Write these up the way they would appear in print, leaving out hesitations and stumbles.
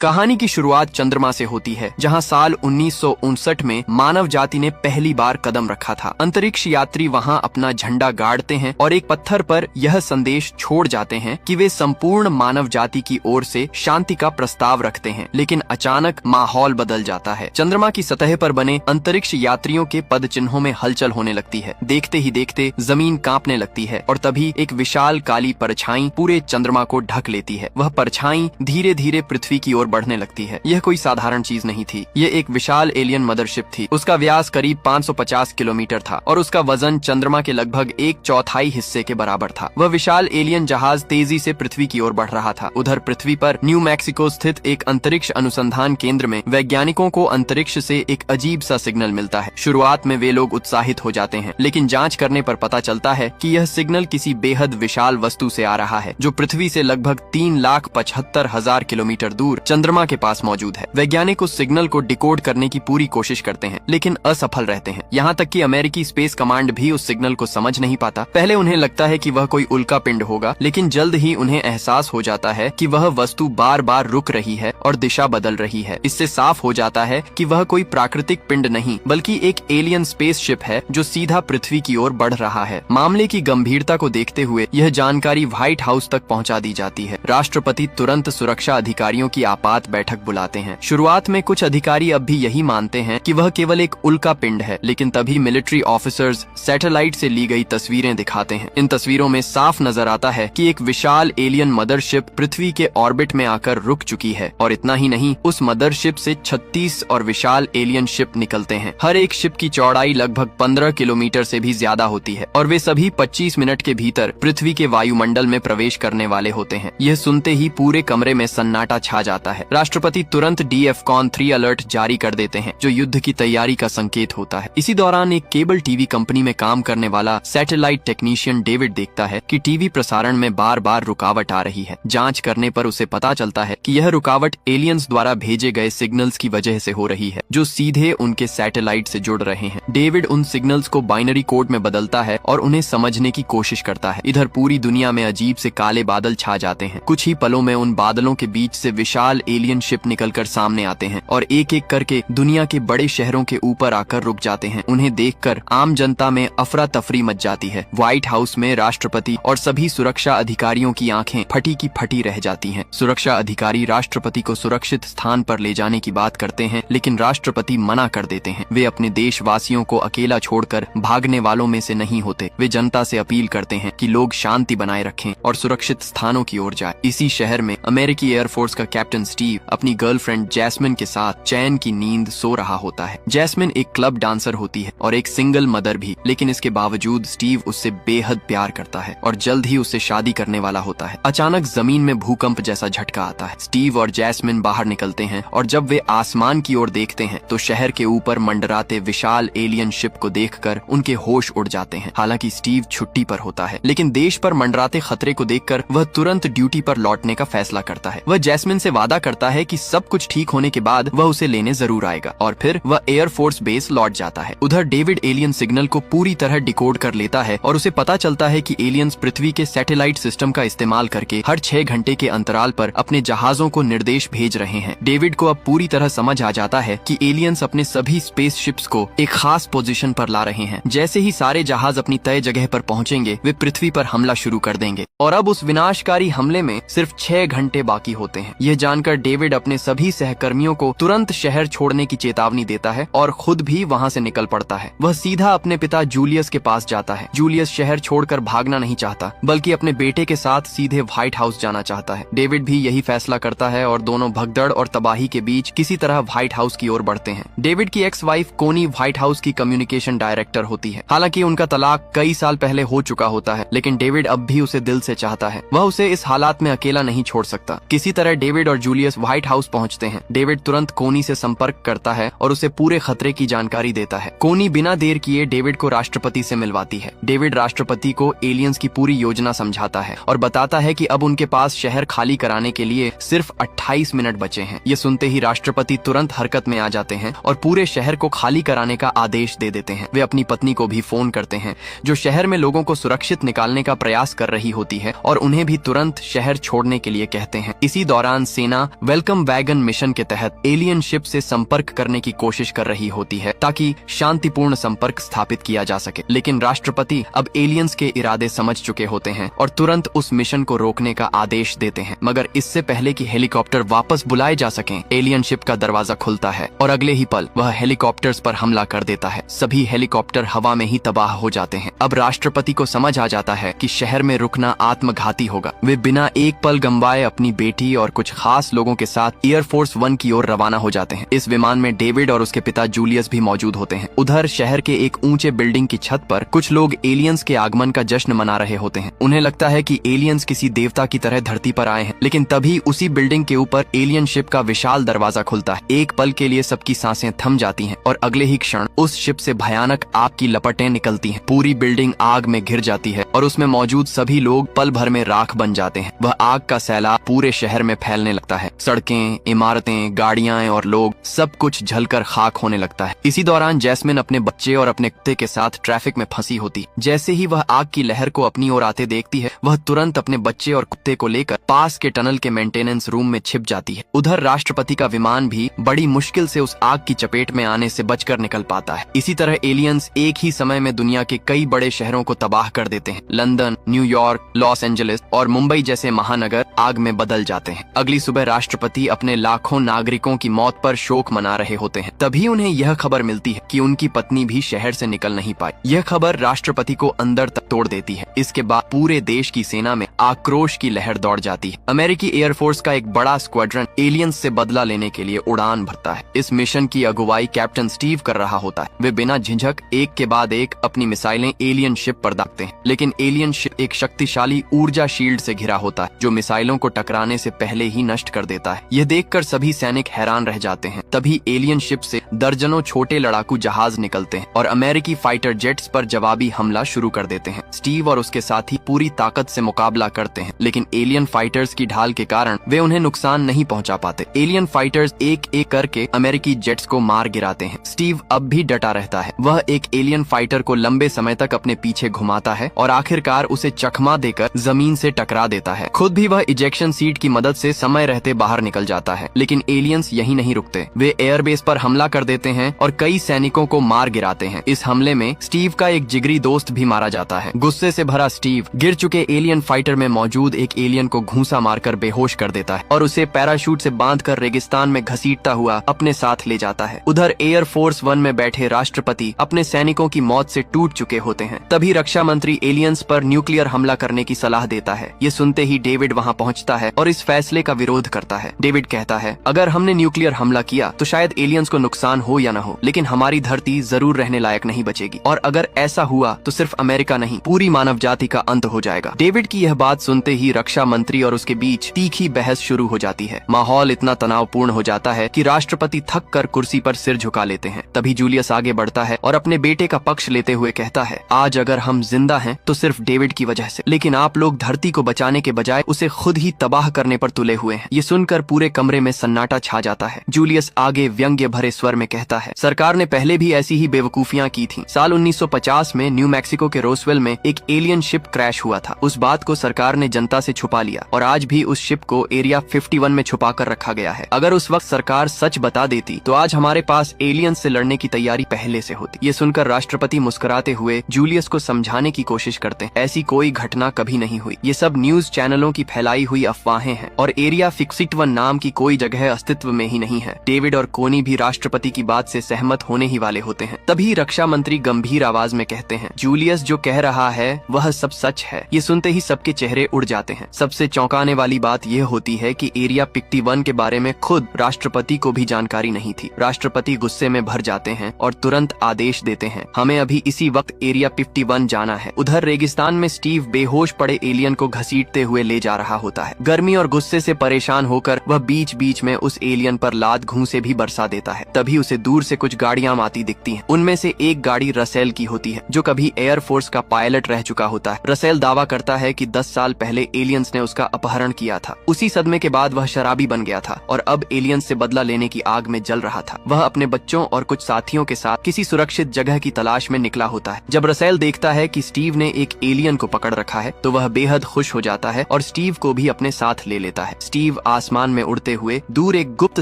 कहानी की शुरुआत चंद्रमा से होती है, जहां साल 1959 में मानव जाति ने पहली बार कदम रखा था। अंतरिक्ष यात्री वहां अपना झंडा गाड़ते हैं और एक पत्थर पर यह संदेश छोड़ जाते हैं कि वे संपूर्ण मानव जाति की ओर से शांति का प्रस्ताव रखते हैं। लेकिन अचानक माहौल बदल जाता है। चंद्रमा की सतह पर बने अंतरिक्ष यात्रियों के पद चिन्हों में हलचल होने लगती है। देखते ही देखते जमीन कांपने लगती है और तभी एक विशाल काली परछाई पूरे चंद्रमा को ढक लेती है। वह परछाई धीरे धीरे पृथ्वी की ओर बढ़ने लगती है। यह कोई साधारण चीज नहीं थी, यह एक विशाल एलियन मदरशिप थी। उसका व्यास करीब 550 किलोमीटर था और उसका वजन चंद्रमा के लगभग 1/4 हिस्से के बराबर था। वह विशाल एलियन जहाज तेजी से पृथ्वी की ओर बढ़ रहा था। उधर पृथ्वी पर न्यू मैक्सिको स्थित एक अंतरिक्ष अनुसंधान केंद्र में वैज्ञानिकों को अंतरिक्ष से एक अजीब सा सिग्नल मिलता है। शुरुआत में वे लोग उत्साहित हो जाते हैं, लेकिन जांच करने पर पता चलता है कि यह सिग्नल किसी बेहद विशाल वस्तु से आ रहा है, जो पृथ्वी से लगभग 3,75,000 किलोमीटर दूर चंद्रमा के पास मौजूद है। वैज्ञानिक उस सिग्नल को डिकोड करने की पूरी कोशिश करते हैं, लेकिन असफल रहते हैं। यहाँ तक कि अमेरिकी स्पेस कमांड भी उस सिग्नल को समझ नहीं पाता। पहले उन्हें लगता है कि वह कोई उल्का पिंड होगा, लेकिन जल्द ही उन्हें एहसास हो जाता है कि वह वस्तु बार बार रुक रही है और दिशा बदल रही है। इससे साफ हो जाता है कि वह कोई प्राकृतिक पिंड नहीं, बल्कि एक एलियन स्पेसशिप है जो सीधा पृथ्वी की ओर बढ़ रहा है। मामले की गंभीरता को देखते हुए यह जानकारी व्हाइट हाउस तक पहुँचा दी जाती है। राष्ट्रपति तुरंत सुरक्षा अधिकारियों की आपात बैठक बुलाते हैं। शुरुआत में कुछ अधिकारी अब भी यही मानते हैं कि वह केवल एक उल्का पिंड है, लेकिन तभी मिलिट्री ऑफिसर्स सैटेलाइट से ली गई तस्वीरें दिखाते हैं। इन तस्वीरों में साफ नजर आता है कि एक विशाल एलियन मदरशिप पृथ्वी के ऑर्बिट में आकर रुक चुकी है। और इतना ही नहीं, उस मदरशिप से 36 और विशाल एलियन शिप निकलते हैं। हर एक शिप की चौड़ाई लगभग 15 किलोमीटर से भी ज्यादा होती है और वे सभी 25 मिनट के भीतर पृथ्वी के वायुमंडल में प्रवेश करने वाले होते हैं। यह सुनते ही पूरे कमरे में सन्नाटा छा जाता है। राष्ट्रपति तुरंत DEFCON 3 अलर्ट जारी कर देते हैं, जो युद्ध की तैयारी का संकेत होता है। इसी दौरान एक केबल टीवी कंपनी में काम करने वाला सैटेलाइट टेक्नीशियन डेविड देखता है कि टीवी प्रसारण में बार बार रुकावट आ रही है। जांच करने पर उसे पता चलता है कि यह रुकावट एलियंस द्वारा भेजे गए सिग्नल्स की वजह से हो रही है, जो सीधे उनके सैटेलाइट से जुड़ रहे हैं। डेविड उन सिग्नल्स को बाइनरी कोड में बदलता है और उन्हें समझने की कोशिश करता है। इधर पूरी दुनिया में अजीब से काले बादल छा जाते हैं। कुछ ही पलों में उन बादलों के बीच से विशाल एलियन शिप निकलकर सामने आते हैं और एक एक करके दुनिया के बड़े शहरों के ऊपर आकर रुक जाते हैं। उन्हें देखकर आम जनता में अफरा तफरी मच जाती है। व्हाइट हाउस में राष्ट्रपति और सभी सुरक्षा अधिकारियों की आंखें फटी की फटी रह जाती हैं। सुरक्षा अधिकारी राष्ट्रपति को सुरक्षित स्थान पर ले जाने की बात करते हैं, लेकिन राष्ट्रपति मना कर देते हैं। वे अपने देशवासियों को अकेला छोड़कर भागने वालों में से नहीं होते। वे जनता से अपील करते हैं कि लोग शांति बनाए रखें और सुरक्षित स्थानों की ओर जाएं। इसी शहर में अमेरिकी एयरफोर्स का कैप्टन स्टीव अपनी गर्लफ्रेंड जैस्मिन के साथ चैन की नींद सो रहा होता है। जैस्मिन एक क्लब डांसर होती है और एक सिंगल मदर भी, लेकिन इसके बावजूद स्टीव उससे बेहद प्यार करता है और जल्द ही उससे शादी करने वाला होता है। अचानक जमीन में भूकंप जैसा झटका आता है। स्टीव और जैस्मिन बाहर निकलते हैं और जब वे आसमान की ओर देखते हैं तो शहर के ऊपर मंडराते विशाल एलियन शिप को देखकर उनके होश उड़ जाते हैं। हालांकि स्टीव छुट्टी पर होता है, लेकिन देश पर मंडराते खतरे को देखकर वह तुरंत ड्यूटी पर लौटने का फैसला करता है। वह जैस्मिन से वादा करता है कि सब कुछ ठीक होने के बाद वह उसे लेने जरूर आएगा और फिर वह एयरफोर्स बेस लौट जाता है। उधर डेविड एलियन सिग्नल को पूरी तरह डिकोड कर लेता है और उसे पता चलता है कि एलियंस पृथ्वी के सैटेलाइट सिस्टम का इस्तेमाल करके हर 6 घंटे के अंतराल पर अपने जहाजों को निर्देश भेज रहे हैं। डेविड को अब पूरी तरह समझ आ जाता है कि एलियंस अपने सभी स्पेस शिप्स को एक खास पोजीशन पर ला रहे हैं। जैसे ही सारे जहाज अपनी तय जगह पर पहुंचेंगे, वे पृथ्वी पर हमला शुरू कर देंगे और अब उस विनाशकारी हमले में सिर्फ 6 घंटे बाकी होते हैं। यह जानकर डेविड अपने सभी सहकर्मियों को तुरंत शहर छोड़ने की चेतावनी देता है और खुद भी वहां से निकल पड़ता है। वह सीधा अपने पिता जूलियस के पास जाता है। जूलियस शहर छोड़कर भागना नहीं चाहता, बल्कि अपने बेटे के साथ सीधे व्हाइट हाउस जाना चाहता है। डेविड भी यही फैसला करता है और दोनों भगदड़ और तबाही के बीच किसी तरह व्हाइट हाउस की ओर बढ़ते हैं। डेविड की एक्स वाइफ कोनी व्हाइट हाउस की कम्युनिकेशन डायरेक्टर होती है। हालांकि उनका तलाक कई साल पहले हो चुका होता है, लेकिन डेविड अब भी उसे दिल से चाहता है। वह उसे इस हालात में अकेला नहीं छोड़ सकता। किसी तरह डेविड और जूलियस व्हाइट हाउस पहुंचते हैं। डेविड तुरंत कोनी से संपर्क करता है और उसे पूरे खतरे की जानकारी देता है। कोनी बिना देर किए डेविड को राष्ट्रपति से मिलवाती है। डेविड राष्ट्रपति को एलियंस की पूरी योजना समझाता है और बताता है कि अब उनके पास शहर खाली कराने के लिए सिर्फ 28 मिनट बचे हैं। ये सुनते ही राष्ट्रपति तुरंत हरकत में आ जाते हैं और पूरे शहर को खाली कराने का आदेश दे देते हैं। वे अपनी पत्नी को भी फोन करते हैं, जो शहर में लोगों को सुरक्षित निकालने का प्रयास कर रही होती है, और उन्हें भी तुरंत शहर छोड़ने के लिए कहते हैं। इसी दौरान सेना यहाँ वेलकम वैगन मिशन के तहत एलियन शिप से संपर्क करने की कोशिश कर रही होती है ताकि शांतिपूर्ण संपर्क स्थापित किया जा सके। लेकिन राष्ट्रपति अब एलियंस के इरादे समझ चुके होते हैं और तुरंत उस मिशन को रोकने का आदेश देते हैं। मगर इससे पहले कि हेलीकॉप्टर वापस बुलाए जा सकें, एलियन शिप का दरवाजा खुलता है और अगले ही पल वह हेलीकॉप्टर्स पर हमला कर देता है। सभी हेलीकॉप्टर हवा में ही तबाह हो जाते हैं। अब राष्ट्रपति को समझ आ जाता है कि शहर में रुकना आत्मघाती होगा। वे बिना एक पल गंवाए अपनी बेटी और कुछ खास लोगों के साथ एयरफोर्स 1 की ओर रवाना हो जाते हैं। इस विमान में डेविड और उसके पिता जूलियस भी मौजूद होते हैं। उधर शहर के एक ऊंचे बिल्डिंग की छत पर कुछ लोग एलियंस के आगमन का जश्न मना रहे होते हैं। उन्हें लगता है कि एलियंस किसी देवता की तरह धरती पर आए हैं। लेकिन तभी उसी बिल्डिंग के ऊपर एलियन शिप का विशाल दरवाजा खुलता है। एक पल के लिए सबकी सांसें थम जाती हैं और अगले ही क्षण उस शिप से भयानक आग की लपटें निकलती हैं। पूरी बिल्डिंग आग में घिर जाती है और उसमें मौजूद सभी लोग पल भर में राख बन जाते हैं। वह आग का सैलाब पूरे शहर में फैलने लगता है। सड़कें, इमारतें, गाड़ियां और लोग सब कुछ जलकर खाक होने लगता है। इसी दौरान जैस्मिन अपने बच्चे और अपने कुत्ते के साथ ट्रैफिक में फंसी होती। जैसे ही वह आग की लहर को अपनी ओर आते देखती है, वह तुरंत अपने बच्चे और कुत्ते को लेकर पास के टनल के मेंटेनेंस रूम में छिप जाती है। उधर राष्ट्रपति का विमान भी बड़ी मुश्किल से उस आग की चपेट में आने से बचकर निकल पाता है। इसी तरह एलियंस एक ही समय में दुनिया के कई बड़े शहरों को तबाह कर देते हैं। लंदन, न्यूयॉर्क, लॉस एंजलिस और मुंबई जैसे महानगर आग में बदल जाते हैं। अगली सुबह राष्ट्रपति अपने लाखों नागरिकों की मौत पर शोक मना रहे होते हैं। तभी उन्हें यह खबर मिलती है कि उनकी पत्नी भी शहर से निकल नहीं पाई। यह खबर राष्ट्रपति को अंदर तक तोड़ देती है। इसके बाद पूरे देश की सेना में आक्रोश की लहर दौड़ जाती है। अमेरिकी एयरफोर्स का एक बड़ा स्क्वाड्रन एलियंस से बदला लेने के लिए उड़ान भरता है। इस मिशन की अगुवाई कैप्टन स्टीव कर रहा होता है। वे बिना झिझक एक के बाद एक अपनी मिसाइलें एलियन शिप पर दागते हैं। लेकिन एलियन शिप एक शक्तिशाली ऊर्जा शील्ड से घिरा होता है जो मिसाइलों को टकराने से पहले ही नष्ट कर देता है। यह देखकर सभी सैनिक हैरान रह जाते हैं। तभी एलियन शिप से दर्जनों छोटे लड़ाकू जहाज निकलते हैं और अमेरिकी फाइटर जेट्स पर जवाबी हमला शुरू कर देते हैं। स्टीव और उसके साथी पूरी ताकत से मुकाबला करते हैं, लेकिन एलियन फाइटर्स की ढाल के कारण वे उन्हें नुकसान नहीं पहुंचा पाते। एलियन फाइटर्स एक एक करके अमेरिकी जेट्स को मार गिराते हैं। स्टीव अब भी डटा रहता है। वह एक एलियन फाइटर को लंबे समय तक अपने पीछे घुमाता है और आखिरकार उसे चकमा देकर जमीन से टकरा देता है। खुद भी वह इजेक्शन सीट की मदद से समय रहते बाहर निकल जाता है। लेकिन एलियंस यही नहीं रुकते। वे एयरबेस पर हमला कर देते हैं और कई सैनिकों को मार गिराते हैं। इस हमले में स्टीव का एक जिगरी दोस्त भी मारा जाता है। गुस्से से भरा स्टीव गिर चुके एलियन फाइटर में मौजूद एक एलियन को घूंसा मारकर बेहोश कर देता है और उसे पैराशूट से बांधकर रेगिस्तान में घसीटता हुआ अपने साथ ले जाता है। उधर एयरफोर्स 1 में बैठे राष्ट्रपति अपने सैनिकों की मौत से टूट चुके होते हैं। तभी रक्षा मंत्री एलियंस पर न्यूक्लियर हमला करने की सलाह देता है। ये सुनते ही डेविड वहाँ पहुँचता है और इस फैसले का विरोध करता है। डेविड कहता है, अगर हमने न्यूक्लियर हमला किया तो शायद एलियंस को नुकसान हो या न हो, लेकिन हमारी धरती जरूर रहने लायक नहीं बचेगी और अगर ऐसा हुआ तो सिर्फ अमेरिका नहीं, पूरी मानव जाति का अंत हो जाएगा। डेविड की यह बात सुनते ही रक्षा मंत्री और उसके बीच तीखी बहस शुरू हो जाती है। माहौल इतना तनावपूर्ण हो जाता है कि राष्ट्रपति थक कर कुर्सी पर सिर झुका लेते हैं। तभी जूलियस आगे बढ़ता है और अपने बेटे का पक्ष लेते हुए कहता है, आज अगर हम जिंदा हैं तो सिर्फ डेविड की वजह से, लेकिन आप लोग धरती को बचाने के बजाय उसे खुद ही तबाह करने पर तुले हुए हैं। ये सुनकर पूरे कमरे में सन्नाटा छा जाता है। जूलियस आगे व्यंग्य भरे स्वर में कहता है, सरकार ने पहले भी ऐसी ही बेवकूफियां की थी। साल 1950 में न्यू मैक्सिको के रोसवेल में एक एलियन शिप क्रैश हुआ था। उस बात को सरकार ने जनता से छुपा लिया और आज भी उस शिप को एरिया 51 में छुपा कर रखा गया है। अगर उस वक्त सरकार सच बता देती तो आज हमारे पास एलियन से लड़ने की तैयारी पहले से होती। ये सुनकर राष्ट्रपति मुस्कुराते हुए जूलियस को समझाने की कोशिश करते हैं, ऐसी कोई घटना कभी नहीं हुई। ये सब न्यूज चैनलों की फैलाई हुई अफवाहें हैं और एरिया 51 नाम की कोई जगह अस्तित्व में ही नहीं है। डेविड और कोनी भी राष्ट्रपति की बात से सहमत होने ही वाले होते हैं। तभी रक्षा मंत्री गंभीर आवाज में कहते हैं, जूलियस जो कह रहा है वह सब सच है। ये सुनते ही सबके चेहरे उड़ जाते हैं। सबसे चौंकाने वाली बात यह होती है कि एरिया 51 के बारे में खुद राष्ट्रपति को भी जानकारी नहीं थी। राष्ट्रपति गुस्से में भर जाते हैं और तुरंत आदेश देते हैं, हमें अभी इसी वक्त एरिया 51 जाना है। उधर रेगिस्तान में स्टीव बेहोश पड़े एलियन को घसीटते हुए ले जा रहा होता है। गर्मी और गुस्से से परेशान होकर वह बीच बीच में उस एलियन पर लात घूंसे भी बरसा देता है। तभी उसे दूर से कुछ गाड़ियां आती दिखती हैं। उनमें से एक गाड़ी रसेल की होती है जो कभी एयरफोर्स का पायलट रह चुका होता है। रसेल दावा करता है कि 10 साल पहले एलियंस ने उसका अपहरण किया था। उसी सदमे के बाद वह शराबी बन गया था और अब एलियंस से बदला लेने की आग में जल रहा था। वह अपने बच्चों और कुछ साथियों के साथ किसी सुरक्षित जगह की तलाश में निकला होता है। जब रसेल देखता है कि स्टीव ने एक एलियन को पकड़ रखा है तो वह बेहद खुश हो जाता है और स्टीव को भी अपने साथ ले लेता है। स्टीव आसमान में उड़ते हुए दूर एक गुप्त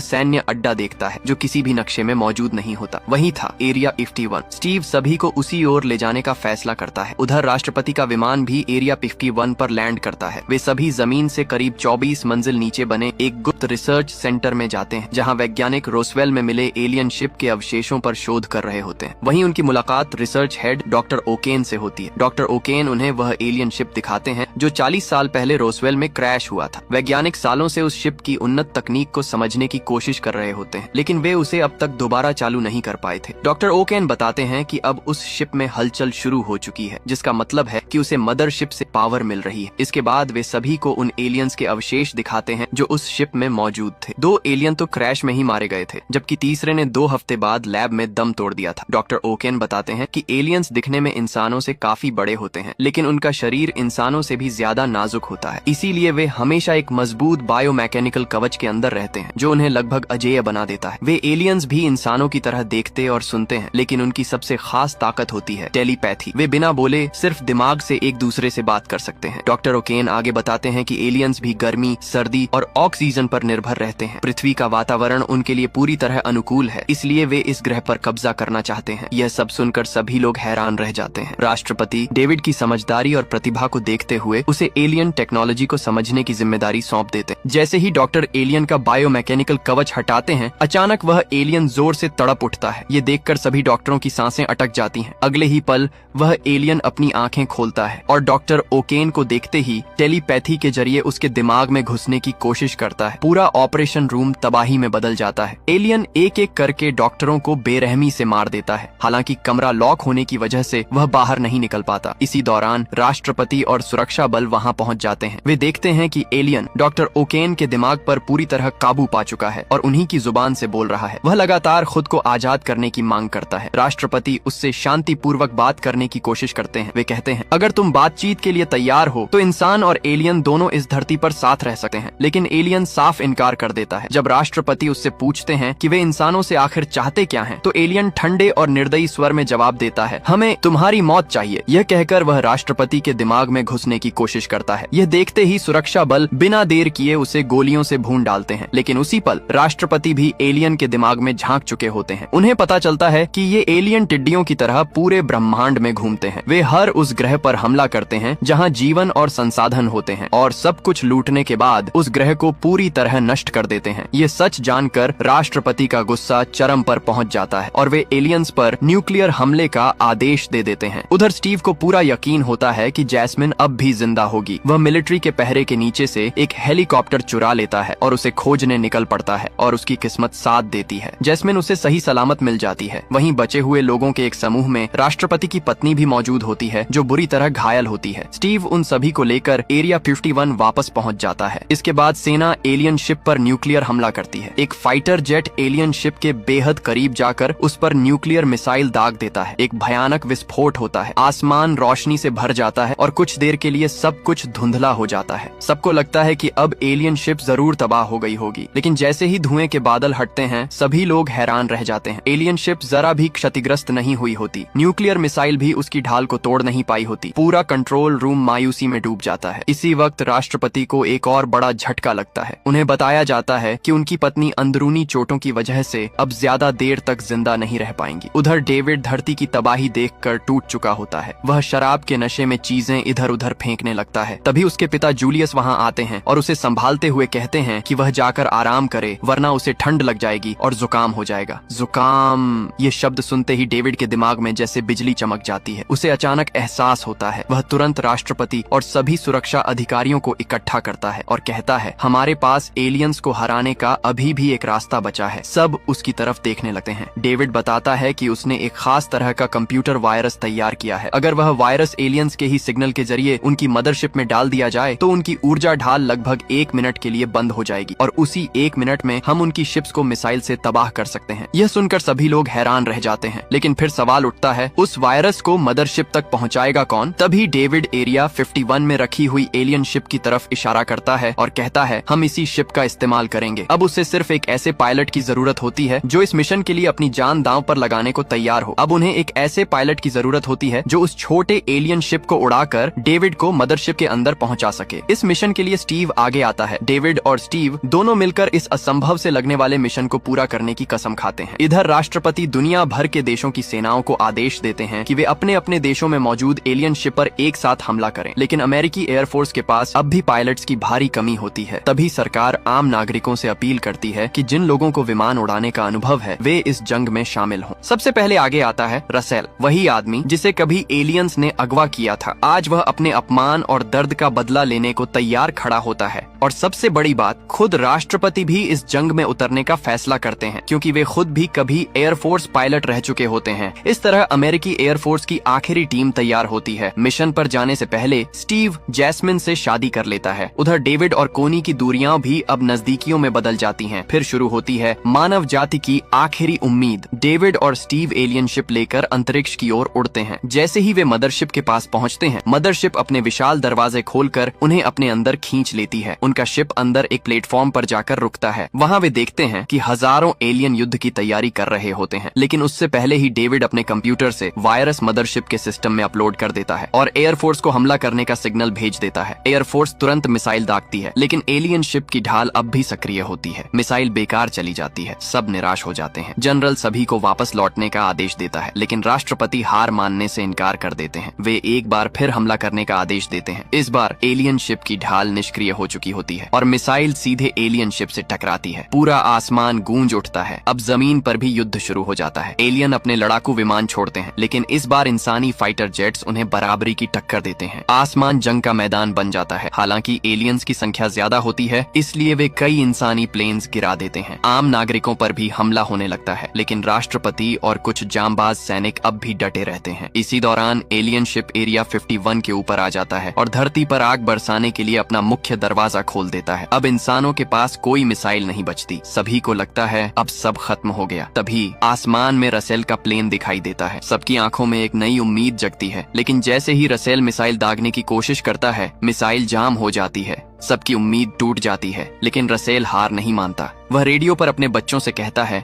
सैन्य अड्डा देखता है जो किसी भी नक्शे में मौजूद नहीं होता। वही था एरिया 51। स्टीव सभी को उसी ओर ले जाने का फैसला करता है। उधर राष्ट्रपति का विमान भी एरिया 51 पर लैंड करता है। वे सभी जमीन से करीब 24 मंजिल नीचे बने एक गुप्त रिसर्च सेंटर में जाते हैं जहां वैज्ञानिक रोसवेल में मिले एलियन शिप के अवशेषों पर शोध कर रहे होते हैं। वहीं उनकी मुलाकात रिसर्च हेड डॉक्टर ओकेन से होती है। डॉक्टर ओकेन उन्हें वह एलियन शिप दिखाते हैं जो 40 साल पहले रोसवेल में क्रैश हुआ था। वैज्ञानिक सालों से उस शिप की उन्नत तकनीक को समझने की कोशिश कर रहे होते हैं लेकिन वे उसे अब तक दोबारा चालू नहीं कर पाए थे। डॉक्टर ओकेन बताते हैं कि अब उस शिप में हलचल शुरू हो चुकी है जिसका मतलब है कि उसे मदर शिप से पावर मिल रही है। इसके बाद वे सभी को उन एलियंस के अवशेष दिखाते हैं जो उस शिप में मौजूद थे। 2 एलियन तो क्रैश में ही मारे गए थे जबकि तीसरे ने 2 हफ्ते बाद लैब में दम तोड़ दिया था। डॉक्टर ओकेन बताते हैं कि एलियंस दिखने में इंसानों से काफी बड़े होते हैं लेकिन उनका शरीर इंसानों से भी ज्यादा नाजुक होता है। इसीलिए वे हमेशा एक मजबूत बायोमैकेनिकल कवच के अंदर रहते हैं जो उन्हें लगभग अजेय बना देता है। वे एलियंस भी इंसानों की तरह देखते और सुनते हैं लेकिन उनकी सबसे खास ताकत होती है टेलीपैथी। वे बिना बोले सिर्फ दिमाग से एक दूसरे से बात कर सकते हैं। डॉक्टर ओकेन आगे बताते हैं कि एलियंस भी गर्मी, सर्दी और ऑक्सीजन पर निर्भर रहते हैं। पृथ्वी का वातावरण उनके लिए पूरी तरह अनुकूल है इसलिए वे इस ग्रह पर कब्जा करना चाहते हैं। यह सब सुनकर सभी लोग हैरान रह जाते हैं। राष्ट्रपति डेविड की समझदारी और प्रतिभा को देखते हुए उसे एलियन टेक्नोलॉजी को समझने की जिम्मेदारी सौंप देते हैं। जैसे ही डॉक्टर एलियन का बायोमैकेनिकल कवच हटाते हैं अचानक वह एलियन जोर से तड़प उठता है। ये देखकर सभी डॉक्टरों की सांसें अटक जाती हैं। अगले ही पल वह एलियन अपनी आंखें खोलता है और डॉक्टर ओकेन को देखते ही टेलीपैथी के जरिए उसके दिमाग में घुसने की कोशिश करता है। पूरा ऑपरेशन रूम तबाही में बदल जाता है। एलियन एक एक करके डॉक्टरों को बेरहमी से मार देता है। हालांकि कमरा लॉक होने की वजह से वह बाहर नहीं निकल पाता। इसी दौरान राष्ट्रपति और सुरक्षा बल वहां पहुंच जाते हैं। वे देखते हैं कि एलियन डॉक्टर ओकेन के दिमाग पर पूरी तरह काबू पा चुका है और उन्हीं की जुबान से बोल रहा है। वह लगातार खुद को आजाद करने की मांग करता है। राष्ट्रपति उससे शांतिपूर्वक बात करने की कोशिश करते हैं। वे कहते हैं अगर तुम बातचीत के लिए तैयार हो तो इंसान और एलियन दोनों इस धरती पर साथ रह सकते हैं। लेकिन एलियन साफ इनकार कर देता है। जब राष्ट्रपति उससे पूछते हैं कि वे इंसानों से आखिर चाहते क्या हैं, तो एलियन ठंडे और निर्दयी स्वर में जवाब देता है, हमें तुम्हारी मौत चाहिए। यह कहकर वह राष्ट्रपति के दिमाग में घुसने की कोशिश करता है। यह देखते ही सुरक्षा बल बिना देर किए उसे गोलियों से भून डालते हैं। लेकिन उसी पल राष्ट्रपति भी एलियन के दिमाग में झांक चुके होते हैं। उन्हें पता चलता है कि ये एलियन टिड्डियों की तरह पूरे ब्रह्मांड में घूमते हैं। वे हर उस ग्रह पर हमला करते हैं जहां जीवन और संसाधन होते हैं और सब कुछ लूटने के बाद उस ग्रह को पूरी तरह नष्ट कर देते हैं। ये सच जानकर राष्ट्रपति का गुस्सा चरम पर पहुंच जाता है और वे एलियंस पर न्यूक्लियर हमले का आदेश दे देते हैं। उधर स्टीव को पूरा यकीन होता है कि जैस्मिन अब भी जिंदा होगी। वह मिलिट्री के पहरे के नीचे से एक हेलीकॉप्टर चुरा लेता है और उसे खोजने निकल पड़ता है और उसकी किस्मत साथ देती है। जैस्मिन उसे सही सलामत मिल जाती है। वहीं बचे हुए लोगों के एक समूह में राष्ट्रपति की पत्नी भी मौजूद होती है जो बुरी तरह घायल होती है। स्टीव उन सभी को लेकर एरिया 51 वापस पहुंच जाता है। इसके बाद सेना एलियन शिप पर न्यूक्लियर हमला करती है। एक फाइटर जेट एलियन शिप के बेहद करीब जाकर उस पर न्यूक्लियर मिसाइल दाग देता है। एक भयानक विस्फोट होता है। आसमान रोशनी से भर जाता है और कुछ देर के लिए सब कुछ धुंधला हो जाता है। सबको लगता है कि अब एलियन शिप जरूर तबाह हो गई होगी। लेकिन जैसे ही धुएं के बादल हटते हैं सभी लोग हैरान रह जाते हैं। एलियन शिप जरा भी क्षतिग्रस्त नहीं हुई होती। न्यूक्लियर मिसाइल भी उसकी ढाल को तोड़ नहीं पाई होती। पूरा कंट्रोल रूम मायूसी में डूब जाता है। इसी वक्त राष्ट्रपति को एक और बड़ा झटका लगता है। उन्हें बताया जाता है कि उनकी पत्नी अंदरूनी चोटों की वजह से अब ज्यादा देर तक जिंदा नहीं रह पाएंगी। उधर डेविड धरती की तबाही देखकर टूट चुका होता है। वह शराब के नशे में चीजें इधर उधर फेंकने लगता है। तभी उसके पिता जूलियस वहां आते हैं और उसे संभालते हुए कहते हैं कि वह जाकर आराम करे वरना उसे ठंड लग जाएगी और जुकाम हो जाएगा। जुकाम, ये शब्द सुनते ही डेविड के दिमाग में जैसे बिजली चमक जाती है। उसे अचानक एहसास होता है। वह तुरंत राष्ट्रपति और सभी सुरक्षा अधिकारियों को इकट्ठा करता है और कहता है, हमारे पास एलियंस को हराने का अभी भी एक रास्ता बचा है। सब उसकी तरफ देखने लगते हैं। डेविड बताता है कि उसने एक खास तरह का कंप्यूटर वायरस तैयार किया है। अगर वह वायरस एलियंस के ही सिग्नल के जरिए उनकी मदरशिप में डाल दिया जाए तो उनकी ऊर्जा ढाल लगभग 1 मिनट के लिए बंद हो जाएगी और उसी 1 मिनट में हम उनकी शिप्स को मिसाइल से तबाह कर सकते हैं। यह सुनकर सभी लोग हैरान रह जाते हैं। लेकिन फिर सवाल उठता है, उस वायरस को मदरशिप तक पहुंचाएगा कौन? तभी डेविड एरिया 51 में रखी हुई एलियन शिप की तरफ इशारा करता है और कहता है, हम इसी शिप का इस्तेमाल करेंगे। अब उसे सिर्फ एक ऐसे पायलट की जरूरत होती है जो इस मिशन के लिए अपनी जान दांव पर लगाने को तैयार हो। अब उन्हें एक ऐसे पायलट की जरूरत होती है जो उस छोटे एलियन शिप को उड़ाकर डेविड को मदरशिप के अंदर पहुंचा सके। इस मिशन के लिए स्टीव आगे आता है। डेविड और स्टीव दोनों मिलकर इस असंभव से लगने वाले मिशन को पूरा करने की कसम खाते हैं। इधर राष्ट्रपति दुनिया भर के देशों की सेनाओं को आदेश देते हैं कि वे अपने अपने देशों में मौजूद एलियन शिप पर एक साथ हमला करें, लेकिन अमेरिकी एयरफोर्स के पास अब भी पायलट्स की भारी कमी होती है। तभी सरकार आम नागरिकों से अपील करती है कि जिन लोगों को विमान उड़ाने का अनुभव है वे इस जंग में शामिल हों। सबसे पहले आगे आता है रसेल, वही आदमी जिसे कभी एलियंस ने अगवा किया था। आज वह अपने अपमान और दर्द का बदला लेने को तैयार खड़ा होता है। और सबसे बड़ी बात, खुद राष्ट्रपति भी इस जंग में उतरने का फैसला करते हैं, क्योंकि वे खुद भी कभी एयरफोर्स पायलट रह चुके होते हैं। इस तरह अमेरिकी एयरफोर्स की आखिरी टीम तैयार होती है। मिशन पर जाने से पहले स्टीव जैस्मिन से शादी कर लेता है। उधर डेविड और कोनी की दूरियां भी अब नजदीकियों में बदल जाती हैं। फिर शुरू होती है मानव जाति की आखिरी उम्मीद। डेविड और स्टीव एलियन शिप लेकर अंतरिक्ष की ओर उड़ते हैं। जैसे ही वे मदरशिप के पास पहुंचते हैं, मदरशिप अपने विशाल दरवाजे खोलकर उन्हें अपने अंदर खींच लेती है। उनका शिप अंदर एक प्लेटफॉर्म पर जाकर रुकता है। वहाँ वे देखते हैं कि हजारों एलियन युद्ध की तैयारी कर रहे होते हैं, लेकिन उससे पहले ही डेविड अपने कंप्यूटर से वायरस मदरशिप के सिस्टम में अपलोड कर देता है और एयरफोर्स को हमला करने का सिग्नल भेज देता है। एयरफोर्स तुरंत मिसाइल दागती है, लेकिन एलियन शिप की ढाल अब भी सक्रिय होती है। मिसाइल बेकार चली जाती है। सब निराश हो जाते हैं। जनरल सभी को वापस लौटने का आदेश देता है, लेकिन राष्ट्रपति हार मानने से इनकार कर देते हैं। वे एक बार फिर हमला करने का आदेश देते हैं। इस बार एलियन शिप की ढाल निष्क्रिय हो चुकी होती है और मिसाइल सीधे एलियन शिप से टकराती है। पूरा आसमान गूंज उठता है। अब जमीन पर भी युद्ध शुरू हो जाता है। एलियन अपने लड़ाकू विमान छोड़ते हैं, लेकिन इस बार इंसानी फाइटर जेट्स उन्हें बराबरी की टक्कर देते हैं। आसमान जंग का मैदान बन जाता है। हालांकि एलियंस की संख्या ज्यादा होती है, इसलिए वे कई इंसानी प्लेन्स गिरा देते हैं। आम नागरिकों पर भी हमला होने लगता है, लेकिन राष्ट्रपति और कुछ जांबाज सैनिक अब भी डटे रहते हैं। इसी दौरान एलियन शिप एरिया 51 के ऊपर आ जाता है और धरती पर आग बरसाने के लिए अपना मुख्य दरवाजा खोल देता है। अब इंसानों के पास कोई मिसाइल नहीं बचती। सभी को लगता है अब सब खत्म हो गया। तभी आसमान में रसेल का प्लेन दिखाई देता है। सबकी आंखों में एक नई उम्मीद जगती है, लेकिन जैसे ही रसेल मिसाइल दागने की कोशिश करता है, मिसाइल जाम हो जाती है। सबकी उम्मीद टूट जाती है, लेकिन रसेल हार नहीं मानता। वह रेडियो पर अपने बच्चों से कहता है,